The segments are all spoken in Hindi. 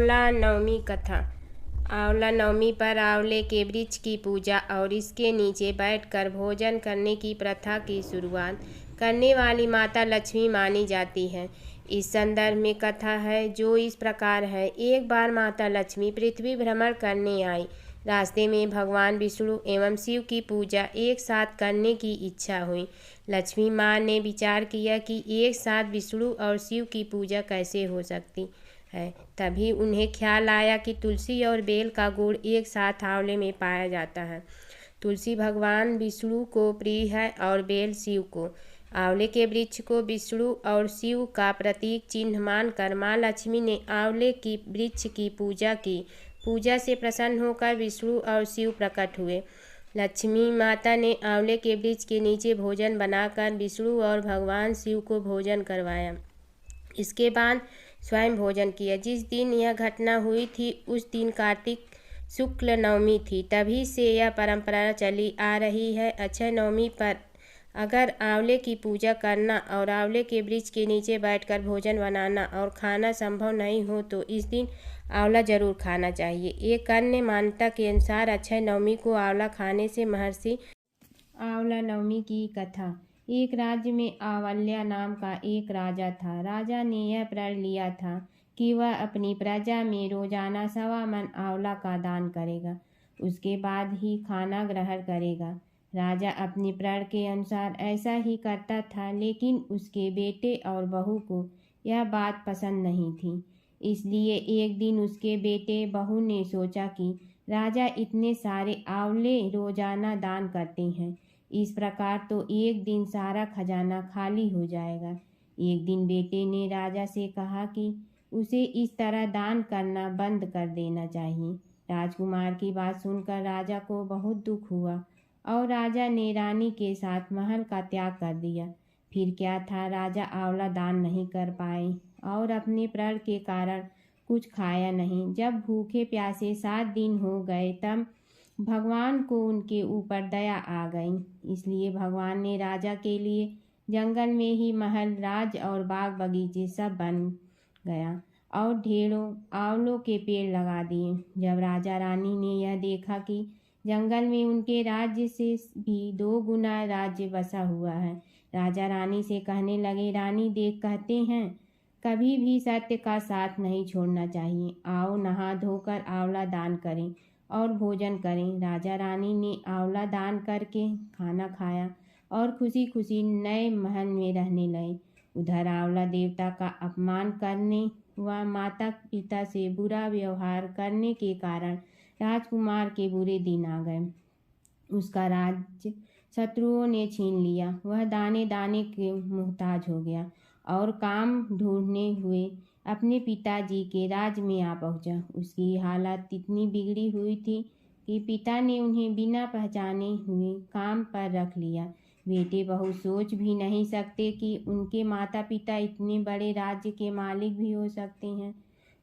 आंवला नवमी कथा। आंवला नवमी पर आंवले के वृक्ष की पूजा और इसके नीचे बैठकर भोजन करने की प्रथा की शुरुआत करने वाली माता लक्ष्मी मानी जाती है। इस संदर्भ में कथा है जो इस प्रकार है। एक बार माता लक्ष्मी पृथ्वी भ्रमण करने आई। रास्ते में भगवान विष्णु एवं शिव की पूजा एक साथ करने की इच्छा हुई। लक्ष्मी माँ ने विचार किया कि एक साथ विष्णु और शिव की पूजा कैसे हो सकती है। तभी उन्हें ख्याल आया कि तुलसी और बेल का गुण एक साथ आंवले में पाया जाता है। तुलसी भगवान विष्णु को प्रिय है और बेल शिव को। आंवले के वृक्ष को विष्णु और शिव का प्रतीक चिन्ह मानकर माँ लक्ष्मी ने आंवले की वृक्ष की पूजा की। पूजा से प्रसन्न होकर विष्णु और शिव प्रकट हुए। लक्ष्मी माता ने आंवले के वृक्ष के नीचे भोजन बनाकर विष्णु और भगवान शिव को भोजन करवाया। इसके बाद स्वयं भोजन किया। जिस दिन यह घटना हुई थी उस दिन कार्तिक शुक्ल नवमी थी। तभी से यह परंपरा चली आ रही है। अक्षय नवमी पर अगर आंवले की पूजा करना और आंवले के वृक्ष के नीचे बैठकर भोजन बनाना और खाना संभव नहीं हो तो इस दिन आंवला जरूर खाना चाहिए। एक अन्य मान्यता के अनुसार अक्षय नवमी को आंवला खाने से महर्षि आंवला नवमी की कथा। एक राज्य में आंवल्या नाम का एक राजा था। राजा ने यह प्रण लिया था कि वह अपनी प्रजा में रोजाना 1.25 मन आंवला का दान करेगा। उसके बाद ही खाना ग्रहण करेगा। राजा अपने प्रण के अनुसार ऐसा ही करता था, लेकिन उसके बेटे और बहू को यह बात पसंद नहीं थी। इसलिए एक दिन उसके बेटे बहू ने सोचा कि राजा इतने सारे आंवले रोजाना दान करते हैं, इस प्रकार तो एक दिन सारा खजाना खाली हो जाएगा। एक दिन बेटे ने राजा से कहा कि उसे इस तरह दान करना बंद कर देना चाहिए। राजकुमार की बात सुनकर राजा को बहुत दुख हुआ और राजा ने रानी के साथ महल का त्याग कर दिया। फिर क्या था, राजा आंवला दान नहीं कर पाए और अपने प्रण के कारण कुछ खाया नहीं। जब भूखे प्यासे 7 दिन हो गए तब भगवान को उनके ऊपर दया आ गई। इसलिए भगवान ने राजा के लिए जंगल में ही महल, राज और बाग बगीचे सब बन गया और ढेरों आंवलों के पेड़ लगा दिए। जब राजा रानी ने यह देखा कि जंगल में उनके राज्य से भी 2 गुना राज्य बसा हुआ है, राजा रानी से कहने लगे, रानी देख कहते हैं कभी भी सत्य का साथ नहीं छोड़ना चाहिए। आओ नहा धोकर आंवला दान करें और भोजन करें। राजा रानी ने आंवला दान करके खाना खाया और खुशी खुशी नए महल में रहने लगे। उधर आंवला देवता का अपमान करने व माता पिता से बुरा व्यवहार करने के कारण राजकुमार के बुरे दिन आ गए। उसका राज्य शत्रुओं ने छीन लिया। वह दाने दाने के मुहताज हो गया और काम ढूंढने हुए अपने पिताजी के राज में आ पहुंचा। उसकी हालत इतनी बिगड़ी हुई थी कि पिता ने उन्हें बिना पहचाने हुए काम पर रख लिया। बेटे बहू सोच भी नहीं सकते कि उनके माता पिता इतने बड़े राज्य के मालिक भी हो सकते हैं,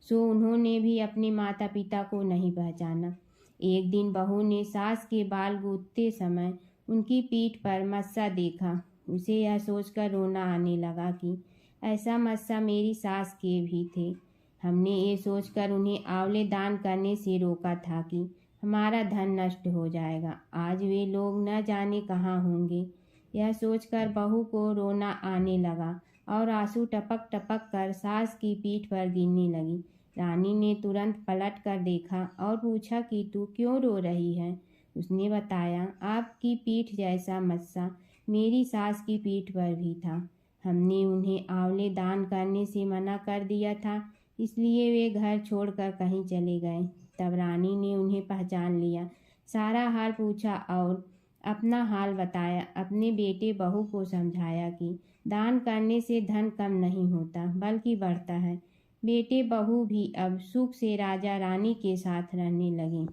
सो उन्होंने भी अपने माता पिता को नहीं पहचाना। एक दिन बहू ने सास के बाल गूंथते समय उनकी पीठ पर मस्सा देखा। उसे यह सोचकर रोना आने लगा कि ऐसा मस्सा मेरी सास के भी थे। हमने ये सोचकर उन्हें आंवले दान करने से रोका था कि हमारा धन नष्ट हो जाएगा। आज वे लोग न जाने कहाँ होंगे। यह सोचकर बहू को रोना आने लगा और आंसू टपक टपक कर सास की पीठ पर गिरने लगी। रानी ने तुरंत पलट कर देखा और पूछा कि तू क्यों रो रही है। उसने बताया, आपकी पीठ जैसा मस्सा मेरी सास की पीठ पर भी था। हमने उन्हें आंवले दान करने से मना कर दिया था, इसलिए वे घर छोड़कर कहीं चले गए। तब रानी ने उन्हें पहचान लिया, सारा हाल पूछा और अपना हाल बताया। अपने बेटे बहू को समझाया कि दान करने से धन कम नहीं होता बल्कि बढ़ता है। बेटे बहू भी अब सुख से राजा रानी के साथ रहने लगे।